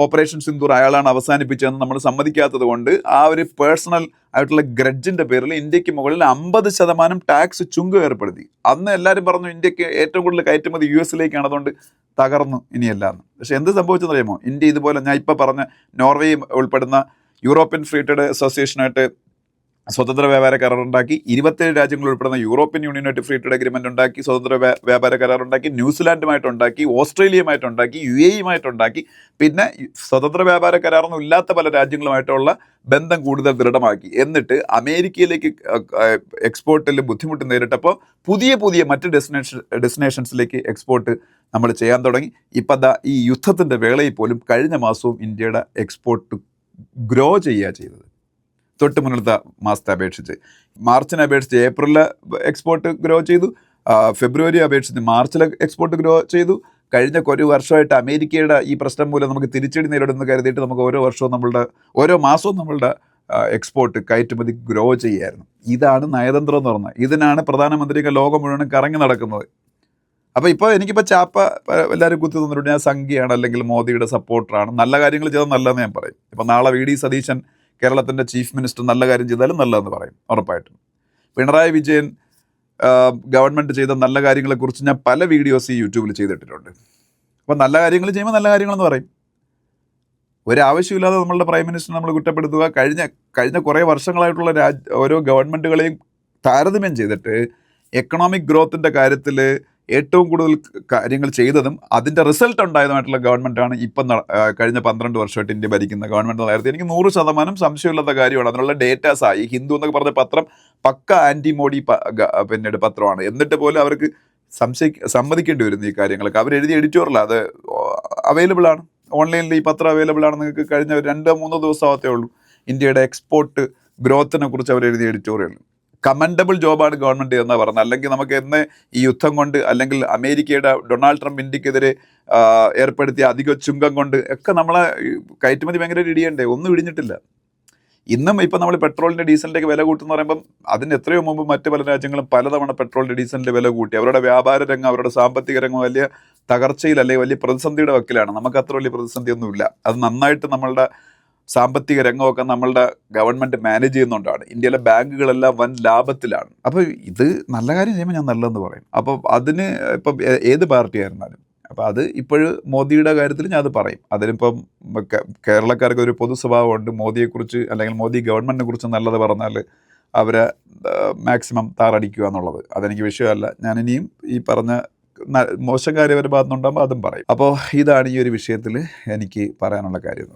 ഓപ്പറേഷൻ സിന്ദൂർ അയാളാണ് അവസാനിപ്പിച്ചതെന്ന് നമ്മൾ സമ്മതിക്കാത്തത് കൊണ്ട് ആ ഒരു പേഴ്സണൽ ആയിട്ടുള്ള ഗ്രഡ്ജിൻ്റെ പേരിൽ ഇന്ത്യക്ക് മുകളിൽ 50% ടാക്സ് ചുങ്കം ഏർപ്പെടുത്തി. അന്ന് എല്ലാവരും പറഞ്ഞു ഇന്ത്യക്ക് ഏറ്റവും കൂടുതൽ കയറ്റുമതി US-ലേക്കാണ്, അതുകൊണ്ട് തകർന്നു ഇനിയല്ലാന്ന്. പക്ഷെ എന്ത് സംഭവിച്ചെന്ന് അറിയാമോ? ഇന്ത്യ ഇതുപോലെ ഞാൻ ഇപ്പോൾ പറഞ്ഞ നോർവേ ഉൾപ്പെടുന്ന യൂറോപ്യൻ ഫ്രീ ട്രേഡ് അസോസിയേഷനായിട്ട് സ്വതന്ത്ര വ്യാപാര കരാറുണ്ടാക്കി, 27 രാജ്യങ്ങൾ ഉൾപ്പെടുന്ന യൂറോപ്യൻ യൂണിയനുമായിട്ട് ഫ്രീ ട്രേഡ് അഗ്രിമെന്റ് ഉണ്ടാക്കി, സ്വതന്ത്ര വ്യാപാര കരാറുണ്ടാക്കി, ന്യൂസിലാൻഡുമായിട്ടുണ്ടാക്കി, ഓസ്ട്രേലിയയുമായിട്ടുണ്ടാക്കി, UAE-യുമായിട്ടുണ്ടാക്കി, പിന്നെ സ്വതന്ത്ര വ്യാപാര കരാറൊന്നും ഇല്ലാത്ത പല രാജ്യങ്ങളുമായിട്ടുള്ള ബന്ധം കൂടുതൽ ദൃഢമാക്കി. എന്നിട്ട് അമേരിക്കയിലേക്ക് എക്സ്പോർട്ടിൽ ബുദ്ധിമുട്ട് നേരിട്ടപ്പോൾ പുതിയ മറ്റ് ഡെസ്റ്റിനേഷൻസിലേക്ക് എക്സ്പോർട്ട് നമ്മൾ ചെയ്യാൻ തുടങ്ങി. ഇപ്പം ദാ ഈ യുദ്ധത്തിൻ്റെ വേളയിൽ പോലും കഴിഞ്ഞ മാസവും ഇന്ത്യയുടെ എക്സ്പോർട്ട് ഗ്രോ ചെയ്യുക ചെയ്തത്, തൊട്ട് മുന്നിലത്തെ മാസത്തെ അപേക്ഷിച്ച്. മാർച്ചിനെ അപേക്ഷിച്ച് ഏപ്രിലിൽ എക്സ്പോർട്ട് ഗ്രോ ചെയ്തു, ഫെബ്രുവരി അപേക്ഷിച്ച് മാർച്ചിൽ എക്സ്പോർട്ട് ഗ്രോ ചെയ്തു. കഴിഞ്ഞ ഒരു വർഷമായിട്ട് അമേരിക്കയുടെ ഈ പ്രശ്നം മൂലം നമുക്ക് തിരിച്ചടി നേരിടുമെന്ന് കരുതിയിട്ട് നമുക്ക് ഓരോ മാസവും നമ്മളുടെ എക്സ്പോർട്ട് കയറ്റുമതി ഗ്രോ ചെയ്യായിരുന്നു. ഇതാണ് നയതന്ത്രം എന്ന് പറഞ്ഞത്. ഇതിനാണ് പ്രധാനമന്ത്രിക്ക് ലോകം മുഴുവൻ കറങ്ങി നടക്കുന്നത്. അപ്പോൾ എനിക്കിപ്പോൾ ചാപ്പ എല്ലാവരും കുത്തി തന്നിട്ടുണ്ട്, ഞാൻ സംഖ്യയാണ് അല്ലെങ്കിൽ മോദിയുടെ സപ്പോർട്ടറാണ്, നല്ല കാര്യങ്ങൾ ചെയ്താൽ നല്ലതെന്ന് ഞാൻ പറയും. ഇപ്പോൾ നാളെ VD സതീശൻ കേരളത്തിൻ്റെ ചീഫ് മിനിസ്റ്റർ നല്ല കാര്യം ചെയ്താലും നല്ലതെന്ന് പറയും ഉറപ്പായിട്ടും. പിണറായി വിജയൻ ഗവൺമെൻറ് ചെയ്ത നല്ല കാര്യങ്ങളെക്കുറിച്ച് ഞാൻ പല വീഡിയോസ് ഈ യൂട്യൂബിൽ ചെയ്തിട്ടിട്ടുണ്ട്. അപ്പോൾ നല്ല കാര്യങ്ങൾ ചെയ്യുമ്പോൾ നല്ല കാര്യങ്ങളെന്ന് പറയും. ഒരാവശ്യമില്ലാതെ നമ്മളുടെ പ്രൈം മിനിസ്റ്റർ നമ്മൾ കുറ്റപ്പെടുത്തുക, കഴിഞ്ഞ കുറേ വർഷങ്ങളായിട്ടുള്ള ഓരോ ഗവൺമെൻറ്റുകളെയും താരതമ്യം ചെയ്തിട്ട് എക്കണോമിക് ഗ്രോത്തിൻ്റെ കാര്യത്തിൽ ഏറ്റവും കൂടുതൽ കാര്യങ്ങൾ ചെയ്തതും അതിൻ്റെ റിസൾട്ട് ഉണ്ടായതുമായിട്ടുള്ള ഗവൺമെൻറ്റാണ് ഇപ്പം കഴിഞ്ഞ 12 വർഷമായിട്ട് ഇന്ത്യ ഭരിക്കുന്ന ഗവൺമെൻറ് നേരത്തെ. എനിക്ക് 100% സംശയമില്ലാത്ത കാര്യമാണ്. അതിനുള്ള ഡേറ്റാസായി. ഹിന്ദു എന്നൊക്കെ പറഞ്ഞ പത്രം പക്ക ആൻറ്റി മോഡി പിന്നീട് പത്രമാണ്. എന്നിട്ട് പോലും അവർക്ക് സമ്മതിക്കേണ്ടി വരുന്നു ഈ കാര്യങ്ങളൊക്കെ. അവരെഴുതിയ എഡിറ്റോറിയൽ അത് അവൈലബിൾ ആണ്, ഓൺലൈനിൽ ഈ പത്രം അവൈലബിൾ ആണ്. നിങ്ങൾക്ക് കഴിഞ്ഞ 2-3 ദിവസമാകത്തേ ഉള്ളൂ ഇന്ത്യയുടെ എക്സ്പോർട്ട് ഗ്രോത്തിനെ കുറിച്ച് അവരെഴുതിയ എഡിറ്റോറിയൽ. കമൻഡബിൾ ജോബാണ് ഗവൺമെൻറ് എന്നാണ് പറഞ്ഞത്. അല്ലെങ്കിൽ നമുക്ക് എന്ന് ഈ യുദ്ധം കൊണ്ട്, അല്ലെങ്കിൽ അമേരിക്കയുടെ ഡൊണാൾഡ് ട്രംപ് ഇന്ത്യക്കെതിരെ ഏർപ്പെടുത്തിയ അധിക ചുങ്കം കൊണ്ട് ഒക്കെ നമ്മളെ കയറ്റുമതി ഭയങ്കര ഇടിയണ്ടേ? ഒന്നും ഇടിഞ്ഞിട്ടില്ല. ഇന്നും ഇപ്പം നമ്മൾ പെട്രോളിൻ്റെ ഡീസലിൻ്റെയൊക്കെ വില കൂട്ടുമെന്ന് പറയുമ്പം അതിന് എത്രയോ മുമ്പ് മറ്റ് പല രാജ്യങ്ങളും പലതവണ പെട്രോളിൻ്റെ ഡീസലിൻ്റെ വില കൂട്ടി. അവരുടെ വ്യാപാര രംഗം, അവരുടെ സാമ്പത്തിക രംഗം വലിയ തകർച്ചയിൽ അല്ലെങ്കിൽ വലിയ പ്രതിസന്ധിയുടെ വക്കിലാണ്. നമുക്ക് അത്ര വലിയ പ്രതിസന്ധിയൊന്നുമില്ല. അത് നന്നായിട്ട് നമ്മളുടെ സാമ്പത്തിക രംഗമൊക്കെ നമ്മളുടെ ഗവൺമെൻറ് മാനേജ് ചെയ്യുന്നുണ്ടാണ്. ഇന്ത്യയിലെ ബാങ്കുകളെല്ലാം വൻ ലാഭത്തിലാണ്. അപ്പോൾ ഇത് നല്ല കാര്യം ചെയ്യുമ്പോൾ ഞാൻ നല്ലതെന്ന് പറയും. അപ്പോൾ അതിന് ഇപ്പം ഏത് പാർട്ടി ആയിരുന്നാലും, അപ്പോൾ അത് ഇപ്പോഴും മോദിയുടെ കാര്യത്തിൽ ഞാൻ അത് പറയും. അതിനിപ്പം കേരളക്കാർക്ക് ഒരു പൊതു സ്വഭാവമുണ്ട്, മോദിയെക്കുറിച്ച് അല്ലെങ്കിൽ മോദി ഗവൺമെൻറ്റിനെ കുറിച്ച് നല്ലത് പറഞ്ഞാൽ അവരെ മാക്സിമം താറടിക്കുക എന്നുള്ളത്. അതെനിക്ക് വിഷയമല്ല. ഞാനിനിയും ഈ പറഞ്ഞ മോശം കാര്യം അവരുടെ ഭാഗത്തുനിന്നുണ്ടാകുമ്പോൾ അതും പറയും. അപ്പോൾ ഇതാണ് ഈ ഒരു വിഷയത്തിൽ എനിക്ക് പറയാനുള്ള കാര്യം എന്ന് പറയുന്നത്.